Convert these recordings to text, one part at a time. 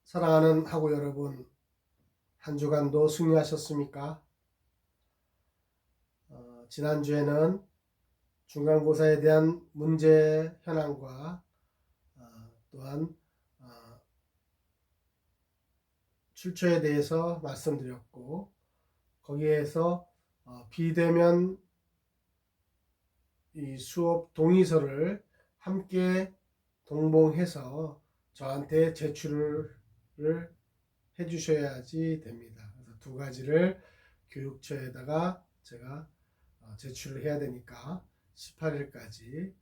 사랑하는 학우 여러분, 한 주간도 승리하셨습니까? 지난주에는 중간고사에 대한 문제 현황과 또한 출처에 대해서 말씀드렸고, 거기에서 비대면 이 수업 동의서를 함께 동봉해서 저한테 제출을 해주셔야지 됩니다. 그래서 두 가지를 교육처에다가 제가 제출을 해야 되니까 18일까지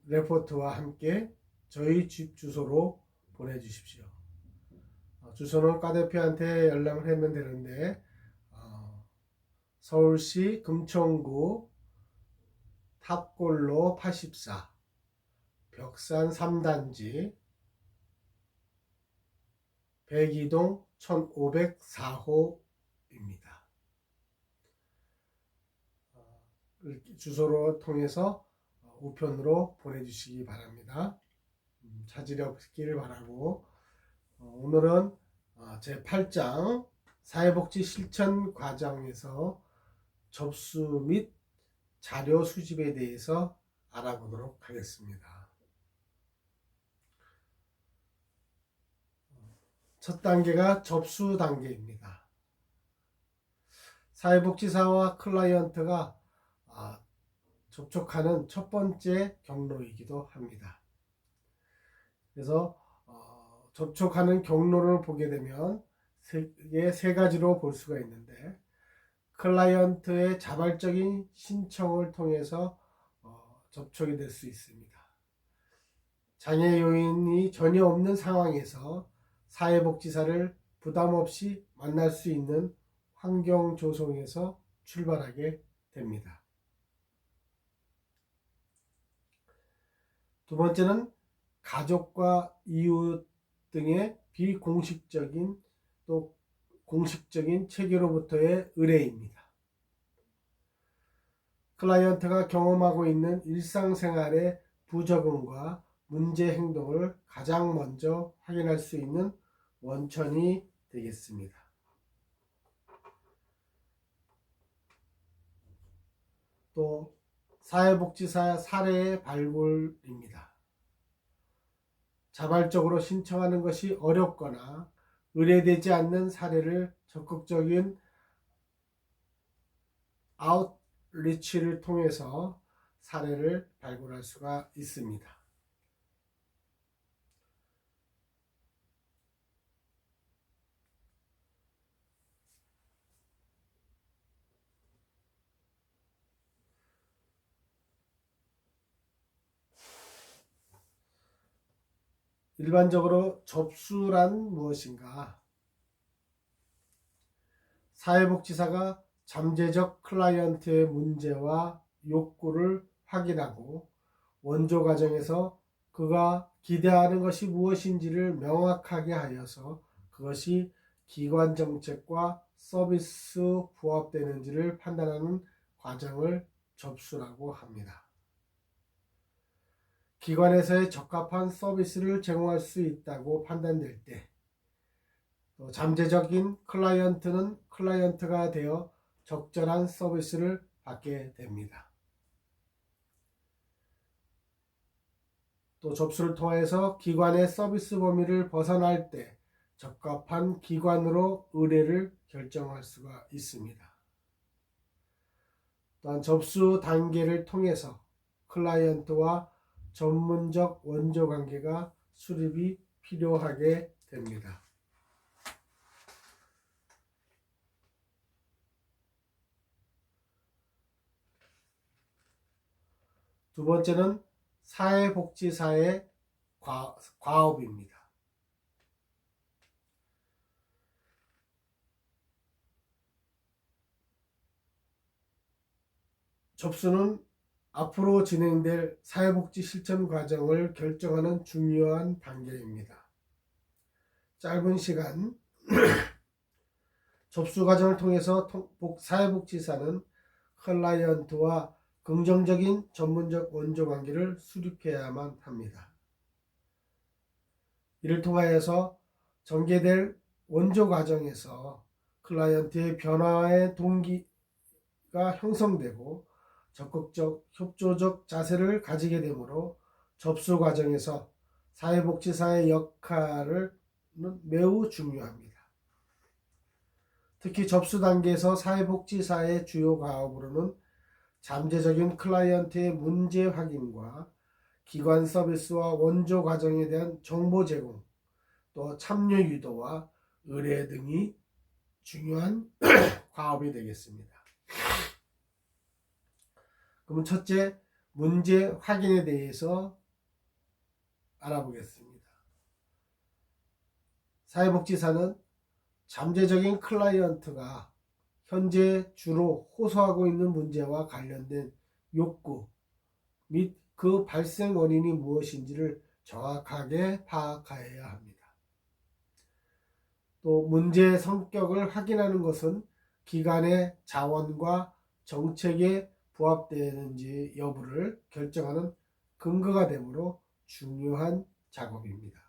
레포트와 함께 저희 집 주소로 보내주십시오. 주소는 과 대표한테 연락을 하면 되는데 서울시 금천구 탑골로 84 벽산 3단지 102동 1504호입니다. 주소로 통해서 우편으로 보내주시기 바랍니다. 찾으려기를 바라고, 오늘은 제8장 사회복지 실천 과정에서 접수 및 자료 수집에 대해서 알아보도록 하겠습니다. 첫 단계가 접수 단계입니다. 사회복지사와 클라이언트가 접촉하는 첫 번째 경로이기도 합니다. 그래서 접촉하는 경로를 보게 되면 세 가지로 볼 수가 있는데, 클라이언트의 자발적인 신청을 통해서 접촉이 될 수 있습니다. 장애 요인이 전혀 없는 상황에서 사회복지사를 부담 없이 만날 수 있는 환경 조성에서 출발하게 됩니다. 두 번째는 가족과 이웃 등의 비공식적인 또 공식적인 체계로부터의 의뢰입니다. 클라이언트가 경험하고 있는 일상생활의 부적응과 문제 행동을 가장 먼저 확인할 수 있는 원천이 되겠습니다. 또 사회복지사 사례의 발굴입니다. 자발적으로 신청하는 것이 어렵거나 의뢰되지 않는 사례를 적극적인 아웃리치를 통해서 사례를 발굴할 수가 있습니다. 일반적으로 접수란 무엇인가? 사회복지사가 잠재적 클라이언트의 문제와 욕구를 확인하고 원조 과정에서 그가 기대하는 것이 무엇인지를 명확하게 하여서 그것이 기관 정책과 서비스 부합되는지를 판단하는 과정을 접수라고 합니다. 기관에서의 적합한 서비스를 제공할 수 있다고 판단될 때, 또 잠재적인 클라이언트는 클라이언트가 되어 적절한 서비스를 받게 됩니다. 또 접수를 통해서 기관의 서비스 범위를 벗어날 때 적합한 기관으로 의뢰를 결정할 수가 있습니다. 또한 접수 단계를 통해서 클라이언트와 전문적 원조 관계가 수립이 필요하게 됩니다. 두 번째는 사회복지사의 과업입니다. 접수는 앞으로 진행될 사회복지 실천 과정을 결정하는 중요한 단계입니다. 짧은 시간 접수 과정을 통해서 사회복지사는 클라이언트와 긍정적인 전문적 원조 관계를 수립해야만 합니다. 이를 통하여서 전개될 원조 과정에서 클라이언트의 변화의 동기가 형성되고 적극적 협조적 자세를 가지게 되므로 접수 과정에서 사회복지사의 역할은 매우 중요합니다. 특히 접수 단계에서 사회복지사의 주요 과업으로는 잠재적인 클라이언트의 문제 확인과 기관 서비스와 원조 과정에 대한 정보 제공, 또 참여 유도와 의뢰 등이 중요한 과업이 되겠습니다. 그럼 첫째, 문제 확인에 대해서 알아보겠습니다. 사회복지사는 잠재적인 클라이언트가 현재 주로 호소하고 있는 문제와 관련된 욕구 및 그 발생 원인이 무엇인지를 정확하게 파악하여야 합니다. 또 문제의 성격을 확인하는 것은 기관의 자원과 정책에 부합되는지 여부를 결정하는 근거가 되므로 중요한 작업입니다.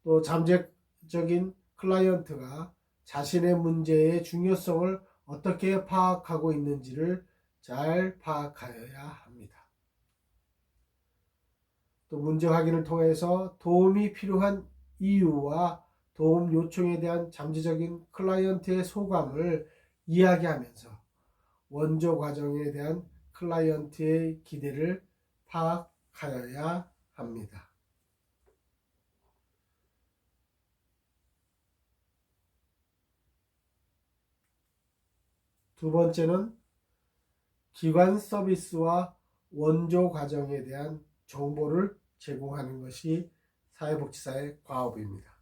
또 잠재적인 클라이언트가 자신의 문제의 중요성을 어떻게 파악하고 있는지를 잘 파악하여야 합니다. 또 문제 확인을 통해서 도움이 필요한 이유와 도움 요청에 대한 잠재적인 클라이언트의 소감을 이야기하면서 원조 과정에 대한 클라이언트의 기대를 파악하여야 합니다. 두 번째는 기관 서비스와 원조 과정에 대한 정보를 제공하는 것이 사회복지사의 과업입니다.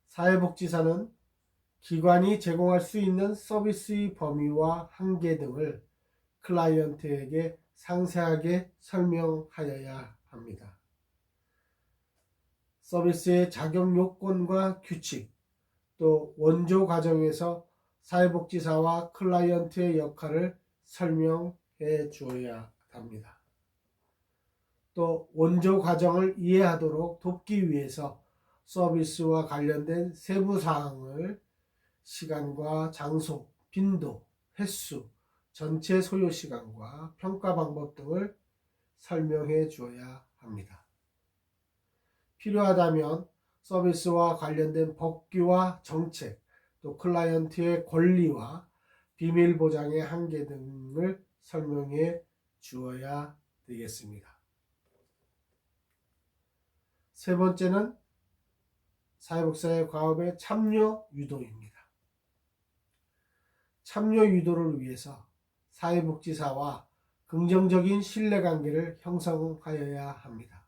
사회복지사는 기관이 제공할 수 있는 서비스의 범위와 한계 등을 클라이언트에게 상세하게 설명하여야 합니다. 서비스의 작용 요건과 규칙, 또 원조 과정에서 사회복지사와 클라이언트의 역할을 설명해 주어야 합니다. 또 원조 과정을 이해하도록 돕기 위해서 서비스와 관련된 세부 사항을 시간과 장소, 빈도, 횟수, 전체 소요 시간과 평가 방법 등을 설명해 주어야 합니다. 필요하다면 서비스와 관련된 법규와 정책, 또 클라이언트의 권리와 비밀 보장의 한계 등을 설명해 주어야 되겠습니다. 세 번째는 사회복지사의 과업의 참여 유도입니다. 참여 유도를 위해서 사회복지사와 긍정적인 신뢰관계를 형성하여야 합니다.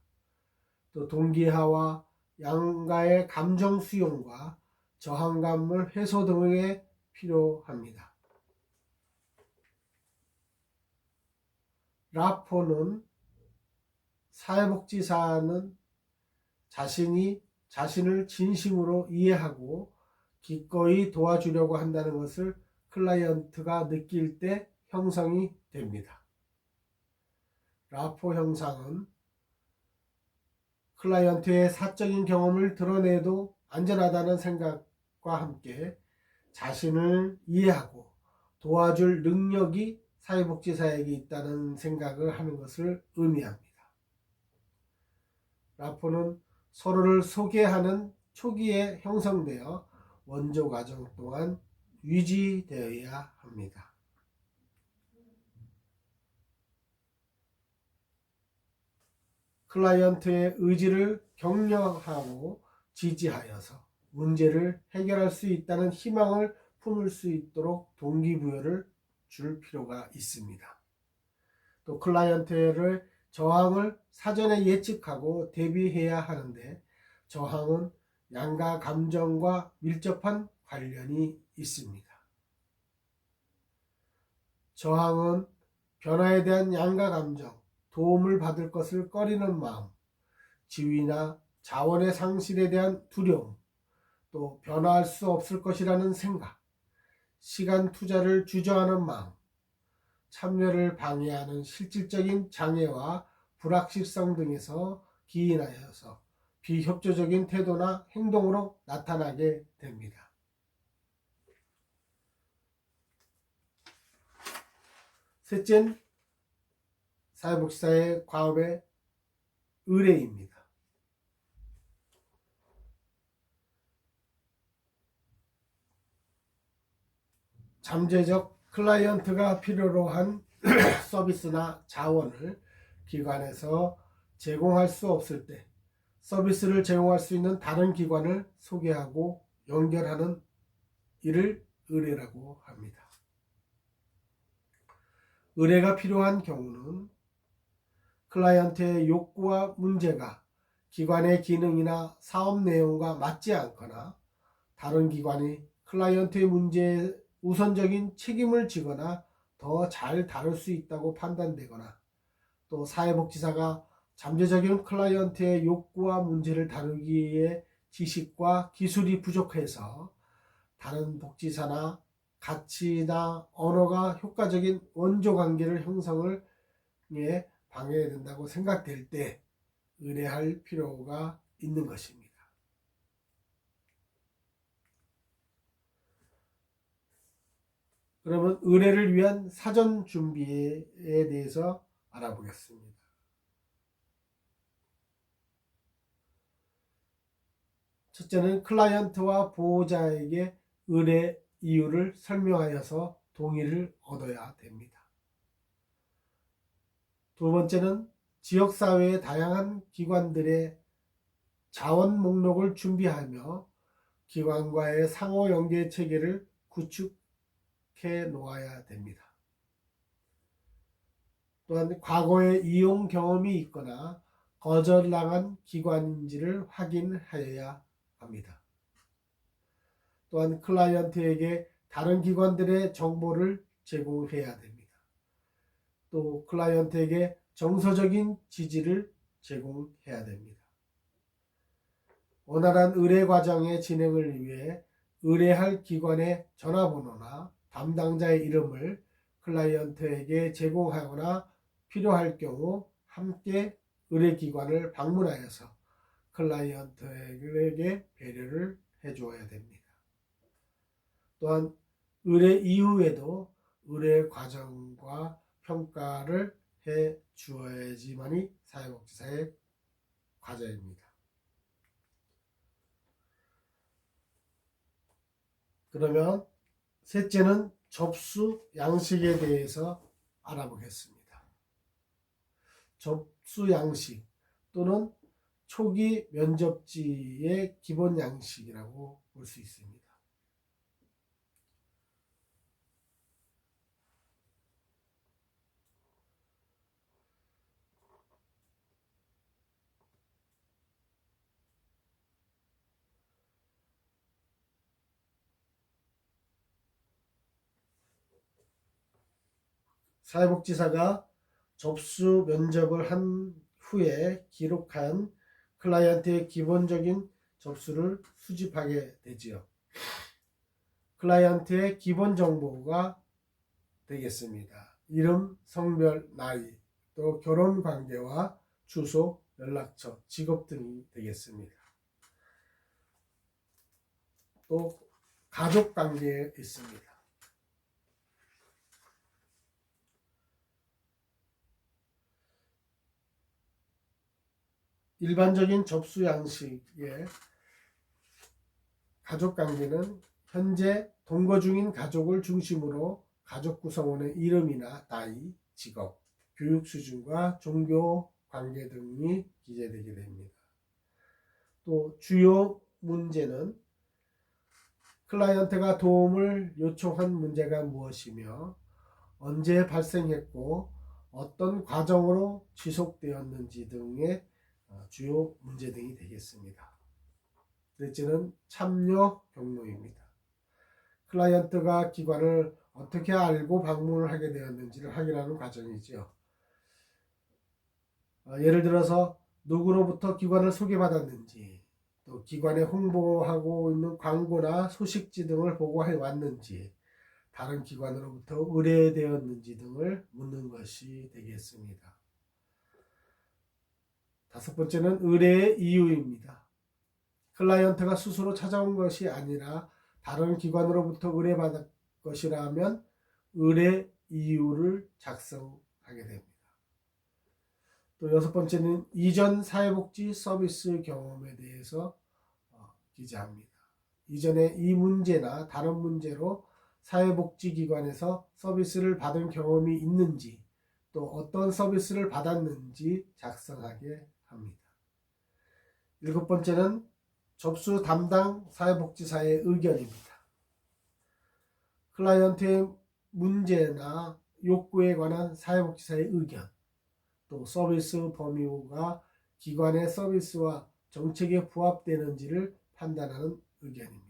또 동기화와 양가의 감정 수용과 저항감을 해소 등에 필요합니다. 라포는 사회복지사는 자신이 자신을 진심으로 이해하고 기꺼이 도와주려고 한다는 것을 클라이언트가 느낄 때 형성이 됩니다. 라포 형상은 클라이언트의 사적인 경험을 드러내도 안전하다는 생각과 함께 자신을 이해하고 도와줄 능력이 사회복지사에게 있다는 생각을 하는 것을 의미합니다. 라포는 서로를 소개하는 초기에 형성되어 원조 과정 동안 유지되어야 합니다. 클라이언트의 의지를 격려하고 지지하여서 문제를 해결할 수 있다는 희망을 품을 수 있도록 동기부여를 줄 필요가 있습니다. 또 클라이언트의 저항을 사전에 예측하고 대비해야 하는데 저항은 양가 감정과 밀접한 관련이 있습니다. 저항은 변화에 대한 양가 감정, 도움을 받을 것을 꺼리는 마음, 지위나 자원의 상실에 대한 두려움, 또 변화할 수 없을 것이라는 생각, 시간 투자를 주저하는 마음, 참여를 방해하는 실질적인 장애와 불확실성 등에서 기인하여서 비협조적인 태도나 행동으로 나타나게 됩니다. 셋째는 사회복지사의 과업의 의뢰입니다. 잠재적 클라이언트가 필요로 한 서비스나 자원을 기관에서 제공할 수 없을 때 서비스를 제공할 수 있는 다른 기관을 소개하고 연결하는 일을 의뢰라고 합니다. 의뢰가 필요한 경우는 클라이언트의 욕구와 문제가 기관의 기능이나 사업 내용과 맞지 않거나 다른 기관이 클라이언트의 문제에 우선적인 책임을 지거나 더 잘 다룰 수 있다고 판단되거나 또 사회복지사가 잠재적인 클라이언트의 욕구와 문제를 다루기에 지식과 기술이 부족해서 다른 복지사나 가치나 언어가 효과적인 원조관계를 형성을 방해된다고 생각될 때 의뢰할 필요가 있는 것입니다. 그러면 의뢰를 위한 사전 준비에 대해서 알아보겠습니다. 첫째는 클라이언트와 보호자에게 의뢰 이유를 설명하여서 동의를 얻어야 됩니다. 두 번째는 지역사회의 다양한 기관들의 자원 목록을 준비하며 기관과의 상호 연계 체계를 구축해 놓아야 됩니다. 또한 과거에 이용 경험이 있거나 거절당한 기관인지를 확인하여야 합니다. 또한 클라이언트에게 다른 기관들의 정보를 제공해야 됩니다. 또 클라이언트에게 정서적인 지지를 제공해야 됩니다. 원활한 의뢰 과정의 진행을 위해 의뢰할 기관의 전화번호나 담당자의 이름을 클라이언트에게 제공하거나 필요할 경우 함께 의뢰기관을 방문하여서 클라이언트에게 배려를 해주어야 됩니다. 또한 의뢰 이후에도 의뢰 과정과 평가를 해 주어야지만이 사회복지사의 과제입니다. 그러면 셋째는 접수 양식에 대해서 알아보겠습니다. 접수 양식 또는 초기 면접지의 기본 양식이라고 볼 수 있습니다. 사회복지사가 접수 면접을 한 후에 기록한 클라이언트의 기본적인 접수를 수집하게 되지요. 클라이언트의 기본 정보가 되겠습니다. 이름, 성별, 나이, 또 결혼 관계와 주소, 연락처, 직업 등이 되겠습니다. 또 가족 관계에 있습니다. 일반적인 접수 양식의 가족 관계는 현재 동거 중인 가족을 중심으로 가족 구성원의 이름이나 나이, 직업, 교육 수준과 종교 관계 등이 기재되게 됩니다. 또 주요 문제는 클라이언트가 도움을 요청한 문제가 무엇이며 언제 발생했고 어떤 과정으로 지속되었는지 등의 주요 문제 등이 되겠습니다. 넷째는 참여 경로입니다. 클라이언트가 기관을 어떻게 알고 방문을 하게 되었는지를 확인하는 과정이지요. 예를 들어서 누구로부터 기관을 소개받았는지, 또 기관에 홍보하고 있는 광고나 소식지 등을 보고해 왔는지, 다른 기관으로부터 의뢰되었는지 등을 묻는 것이 되겠습니다. 다섯 번째는 의뢰의 이유입니다. 클라이언트가 스스로 찾아온 것이 아니라 다른 기관으로부터 의뢰받은 것이라면 의뢰 이유를 작성하게 됩니다. 또 여섯 번째는 이전 사회복지 서비스 경험에 대해서 기재합니다. 이전에 이 문제나 다른 문제로 사회복지기관에서 서비스를 받은 경험이 있는지 또 어떤 서비스를 받았는지 작성하게 합니다. 일곱 번째는 접수 담당 사회복지사의 의견입니다. 클라이언트의 문제나 욕구에 관한 사회복지사의 의견, 또 서비스 범위가 기관의 서비스와 정책에 부합되는지를 판단하는 의견입니다.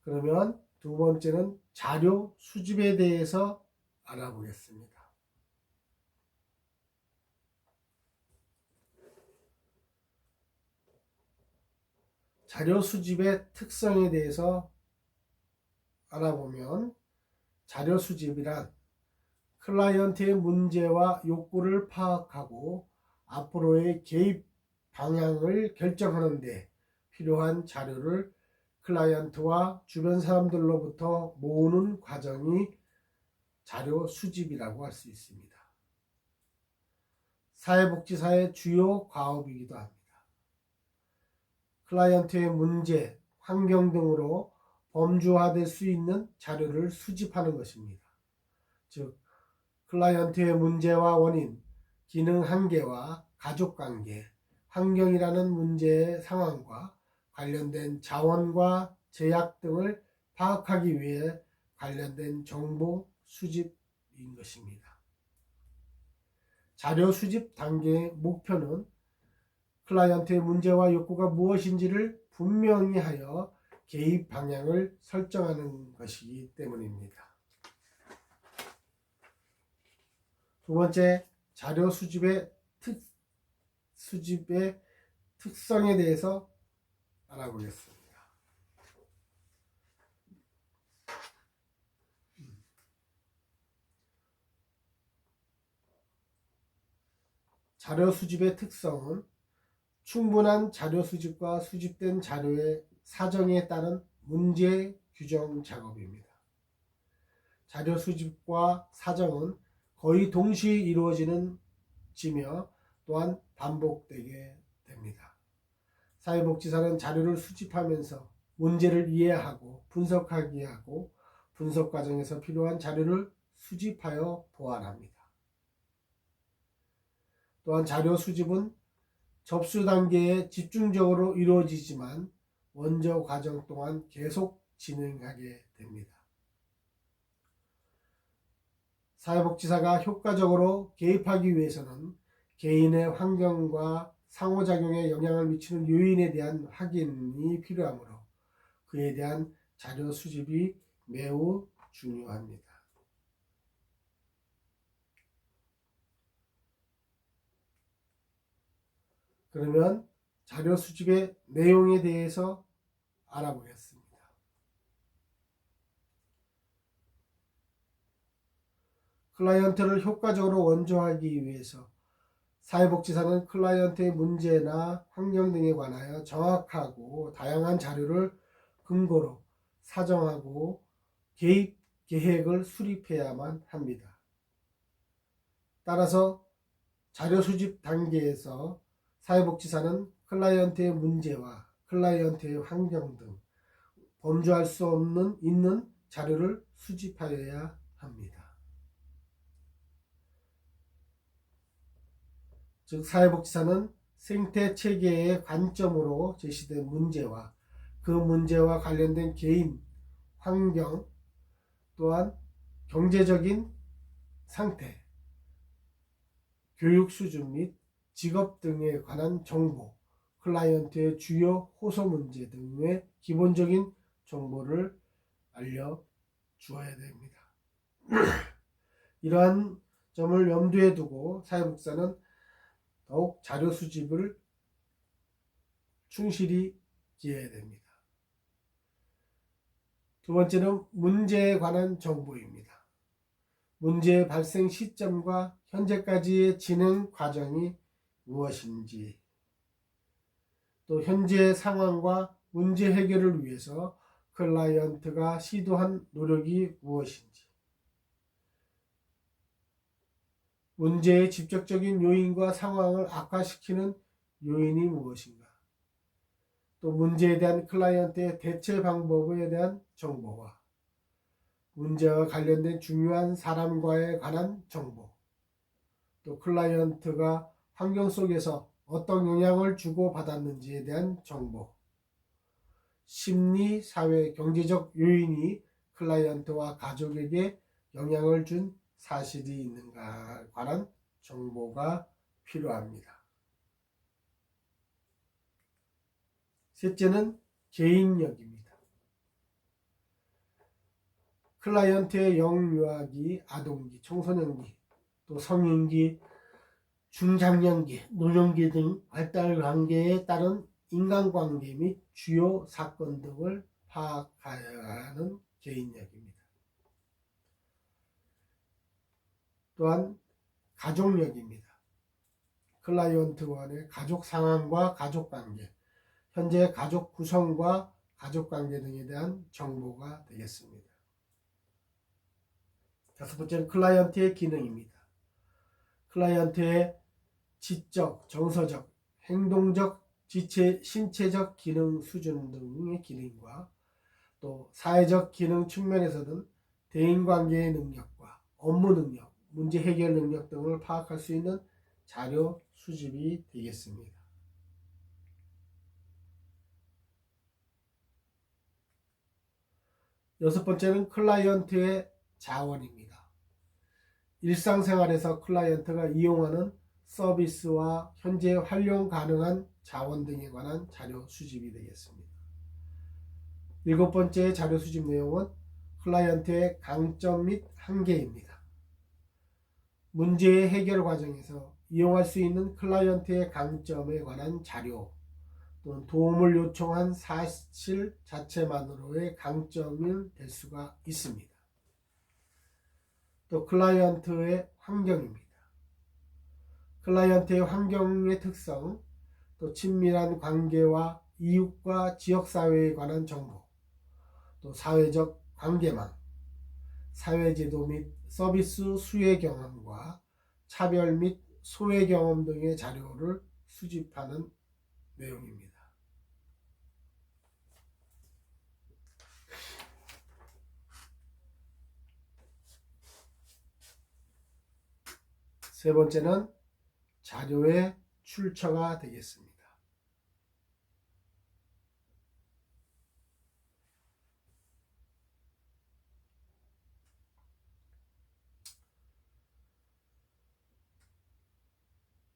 그러면 두 번째는 자료 수집에 대해서 알아보겠습니다. 자료 수집의 특성에 대해서 알아보면 자료 수집이란 클라이언트의 문제와 욕구를 파악하고 앞으로의 개입 방향을 결정하는 데 필요한 자료를 클라이언트와 주변 사람들로부터 모으는 과정이 자료 수집이라고 할 수 있습니다. 사회복지사의 주요 과업이기도 합니다. 클라이언트의 문제, 환경 등으로 범주화될 수 있는 자료를 수집하는 것입니다. 즉, 클라이언트의 문제와 원인, 기능 한계와 가족관계, 환경이라는 문제의 상황과 관련된 자원과 제약 등을 파악하기 위해 관련된 정보 수집인 것입니다. 자료 수집 단계의 목표는 클라이언트의 문제와 욕구가 무엇인지를 분명히 하여 개입 방향을 설정하는 것이기 때문입니다. 두 번째, 자료 수집의 특성에 대해서 알아보겠습니다. 자료 수집의 특성은 충분한 자료 수집과 수집된 자료의 사정에 따른 문제 규정 작업입니다. 자료 수집과 사정은 거의 동시에 이루어지며 또한 반복되게 됩니다. 사회복지사는 자료를 수집하면서 문제를 이해하고 분석하게 하고 분석 과정에서 필요한 자료를 수집하여 보완합니다. 또한 자료 수집은 접수 단계에 집중적으로 이루어지지만 원저 과정 동안 계속 진행하게 됩니다. 사회복지사가 효과적으로 개입하기 위해서는 개인의 환경과 상호작용에 영향을 미치는 요인에 대한 확인이 필요하므로 그에 대한 자료 수집이 매우 중요합니다. 그러면 자료 수집의 내용에 대해서 알아보겠습니다. 클라이언트를 효과적으로 원조하기 위해서 사회복지사는 클라이언트의 문제나 환경 등에 관하여 정확하고 다양한 자료를 근거로 사정하고 개입 계획을 수립해야만 합니다. 따라서 자료 수집 단계에서 사회복지사는 클라이언트의 문제와 클라이언트의 환경 등 범주할 수 있는 자료를 수집하여야 합니다. 즉 사회복지사는 생태체계의 관점으로 제시된 문제와 그 문제와 관련된 개인, 환경, 또한 경제적인 상태, 교육 수준 및 직업 등에 관한 정보, 클라이언트의 주요 호소 문제 등의 기본적인 정보를 알려주어야 됩니다. 이러한 점을 염두에 두고 사회복지사는 더욱 자료 수집을 충실히 기해야 됩니다. 두 번째는 문제에 관한 정보입니다. 문제의 발생 시점과 현재까지의 진행 과정이 무엇인지, 또 현재 상황과 문제 해결을 위해서 클라이언트가 시도한 노력이 무엇인지, 문제의 직접적인 요인과 상황을 악화시키는 요인이 무엇인가, 또 문제에 대한 클라이언트의 대체 방법에 대한 정보와 문제와 관련된 중요한 사람과에 관한 정보, 또 클라이언트가 환경 속에서 어떤 영향을 주고받았는지에 대한 정보, 심리, 사회, 경제적 요인이 클라이언트와 가족에게 영향을 준 사실이 있는가에 관한 정보가 필요합니다. 셋째는 개인력입니다. 클라이언트의 영유아기, 아동기, 청소년기, 또 성인기, 중장년기, 노년기 등 발달 관계에 따른 인간관계 및 주요 사건 등을 파악하여야 하는 개인력입니다. 또한 가족력입니다. 클라이언트 간의 가족 상황과 가족관계, 현재 가족 구성과 가족관계 등에 대한 정보가 되겠습니다. 다섯 번째는 클라이언트의 기능입니다. 클라이언트의 지적, 정서적, 행동적, 신체적 기능 수준 등의 기능과 또 사회적 기능 측면에서는 대인관계의 능력과 업무 능력, 문제 해결 능력 등을 파악할 수 있는 자료 수집이 되겠습니다. 여섯 번째는 클라이언트의 자원입니다. 일상생활에서 클라이언트가 이용하는 서비스와 현재 활용 가능한 자원 등에 관한 자료 수집이 되겠습니다. 일곱 번째 자료 수집 내용은 클라이언트의 강점 및 한계입니다. 문제의 해결 과정에서 이용할 수 있는 클라이언트의 강점에 관한 자료, 또는 도움을 요청한 사실 자체만으로의 강점이 될 수가 있습니다. 또 클라이언트의 환경입니다. 클라이언트의 환경의 특성, 또 친밀한 관계와 이웃과 지역사회에 관한 정보, 또 사회적 관계망, 사회제도 및 서비스 수혜 경험과 차별 및 소외 경험 등의 자료를 수집하는 내용입니다. 세 번째는 자료의 출처가 되겠습니다.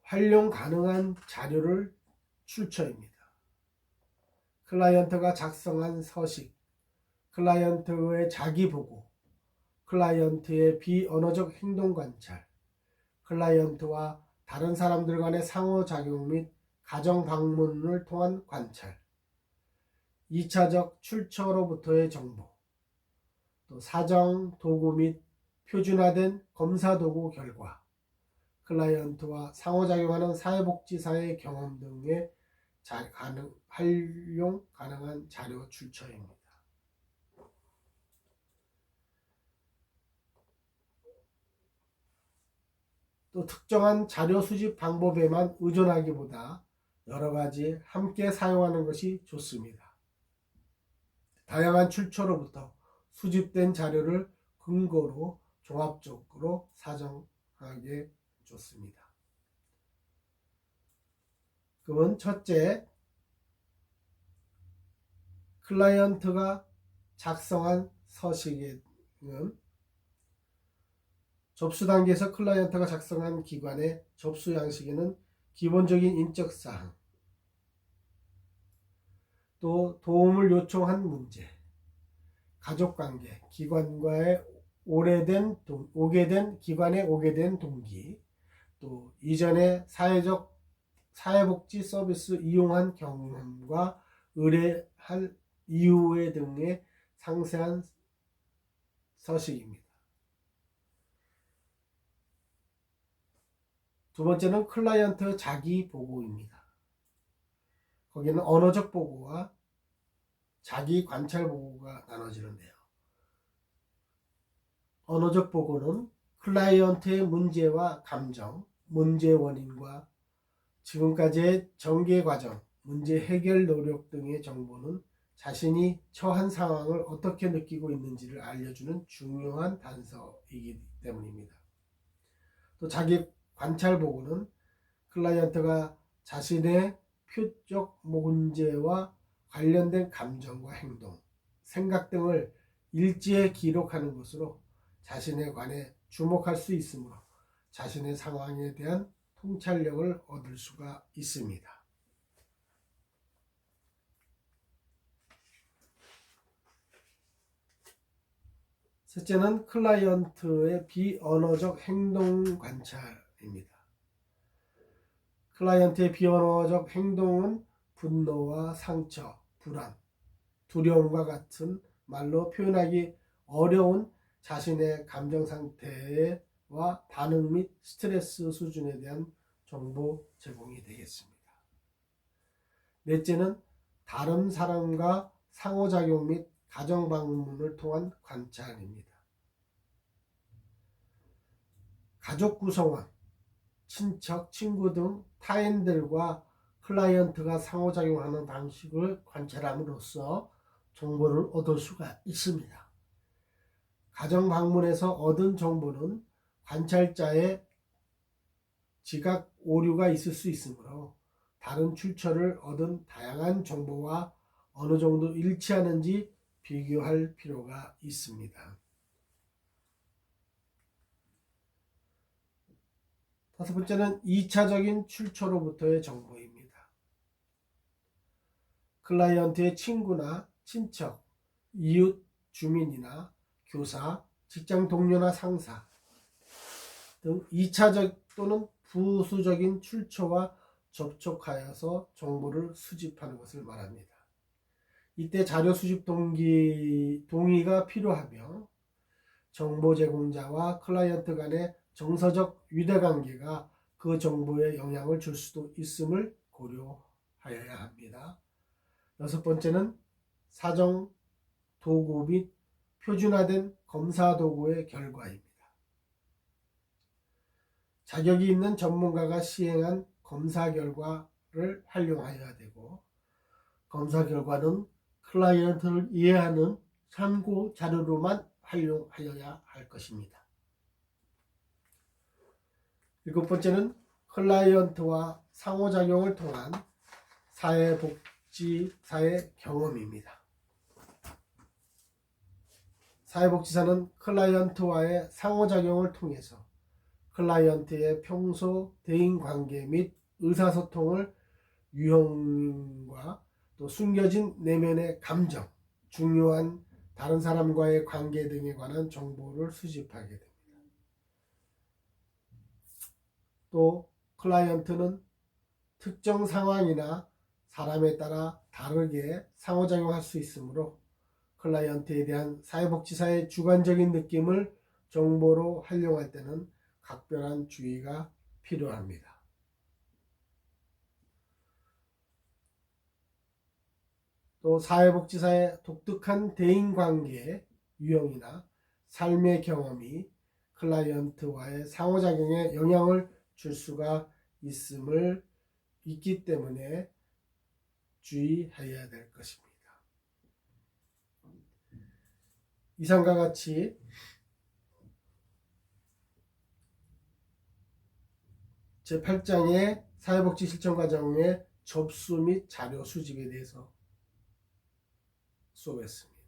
활용 가능한 자료를 출처입니다. 클라이언트가 작성한 서식, 클라이언트의 자기보고, 클라이언트의 비언어적 행동 관찰, 클라이언트와 다른 사람들 간의 상호작용 및 가정 방문을 통한 관찰, 2차적 출처로부터의 정보, 또 사정 도구 및 표준화된 검사 도구 결과, 클라이언트와 상호작용하는 사회복지사의 경험 등의 활용 가능한 자료 출처입니다. 또 특정한 자료 수집 방법에만 의존하기보다 여러 가지 함께 사용하는 것이 좋습니다. 다양한 출처로부터 수집된 자료를 근거로 종합적으로 사정하게 좋습니다. 그러면 첫째, 클라이언트가 작성한 서식은 접수 단계에서 클라이언트가 작성한 기관의 접수 양식에는 기본적인 인적사항, 또 도움을 요청한 문제, 가족관계, 기관과의 기관에 오게 된 동기, 또 이전에 사회복지 서비스 이용한 경험과 의뢰할 이유 등의 상세한 서식입니다. 두 번째는 클라이언트 자기 보고입니다. 거기는 언어적 보고와 자기 관찰 보고가 나눠지는데요. 언어적 보고는 클라이언트의 문제와 감정, 문제 원인과 지금까지의 전개 과정, 문제 해결 노력 등의 정보는 자신이 처한 상황을 어떻게 느끼고 있는지를 알려주는 중요한 단서이기 때문입니다. 또 자기 관찰 보고는 클라이언트가 자신의 표적 문제와 관련된 감정과 행동, 생각 등을 일지에 기록하는 것으로 자신에 관해 주목할 수 있으므로 자신의 상황에 대한 통찰력을 얻을 수가 있습니다. 셋째는 클라이언트의 비언어적 행동 관찰입니다. 클라이언트의 비언어적 행동은 분노와 상처, 불안, 두려움과 같은 말로 표현하기 어려운 자신의 감정 상태와 반응 및 스트레스 수준에 대한 정보 제공이 되겠습니다. 넷째는 다른 사람과 상호작용 및 가정 방문을 통한 관찰입니다. 가족 구성원, 친척, 친구 등 타인들과 클라이언트가 상호작용하는 방식을 관찰함으로써 정보를 얻을 수가 있습니다. 가정 방문에서 얻은 정보는 관찰자의 지각 오류가 있을 수 있으므로 다른 출처를 얻은 다양한 정보와 어느 정도 일치하는지 비교할 필요가 있습니다. 다섯 번째는 2차적인 출처로부터의 정보입니다. 클라이언트의 친구나 친척, 이웃, 주민이나 교사, 직장 동료나 상사 등 2차적 또는 부수적인 출처와 접촉하여서 정보를 수집하는 것을 말합니다. 이때 자료 수집 동의가 필요하며 정보 제공자와 클라이언트 간의 정서적 유대관계가 그 정보에 영향을 줄 수도 있음을 고려하여야 합니다. 여섯 번째는 사정 도구 및 표준화된 검사 도구의 결과입니다. 자격이 있는 전문가가 시행한 검사 결과를 활용하여야 되고, 검사 결과는 클라이언트를 이해하는 참고 자료로만 활용하여야 할 것입니다. 일곱 번째는 클라이언트와 상호작용을 통한 사회복지사의 경험입니다. 사회복지사는 클라이언트와의 상호작용을 통해서 클라이언트의 평소 대인관계 및 의사소통을 유형과 또 숨겨진 내면의 감정, 중요한 다른 사람과의 관계 등에 관한 정보를 수집하게 됩니다. 또 클라이언트는 특정 상황이나 사람에 따라 다르게 상호작용할 수 있으므로 클라이언트에 대한 사회복지사의 주관적인 느낌을 정보로 활용할 때는 각별한 주의가 필요합니다. 또 사회복지사의 독특한 대인관계 유형이나 삶의 경험이 클라이언트와의 상호작용에 영향을 줄 수가 있기 때문에 주의해야 될 것입니다. 이상과 같이 제8장의 사회복지 실천 과정의 접수 및 자료 수집에 대해서 수업했습니다.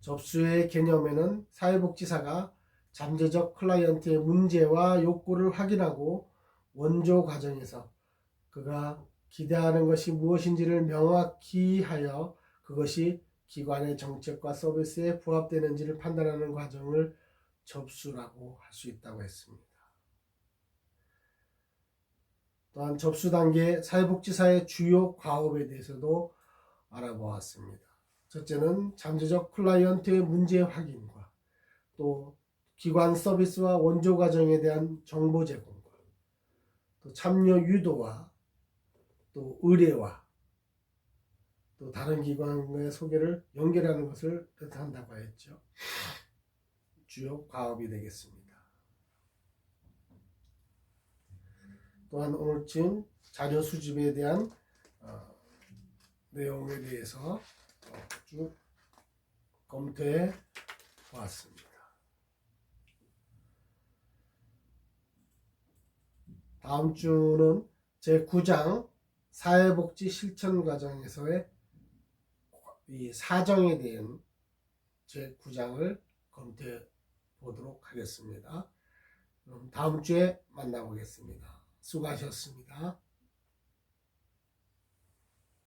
접수의 개념에는 사회복지사가 잠재적 클라이언트의 문제와 욕구를 확인하고 원조 과정에서 그가 기대하는 것이 무엇인지를 명확히 하여 그것이 기관의 정책과 서비스에 부합되는지를 판단하는 과정을 접수라고 할 수 있다고 했습니다. 또한 접수 단계 사회복지사의 주요 과업에 대해서도 알아보았습니다. 첫째는 잠재적 클라이언트의 문제 확인과 또 기관 서비스와 원조 과정에 대한 정보 제공과 또 참여 유도와 또 의뢰와 또 다른 기관의 소개를 연결하는 것을 뜻한다고 했죠. 주요 과업이 되겠습니다. 또한 오늘쯤 자료 수집에 대한 내용에 대해서 쭉 검토해 보았습니다. 다음 주는 제9장 사회복지 실천 과정에서의 이 사정에 대한 제9장을 검토해 보도록 하겠습니다. 그럼 다음 주에 만나보겠습니다. 수고하셨습니다.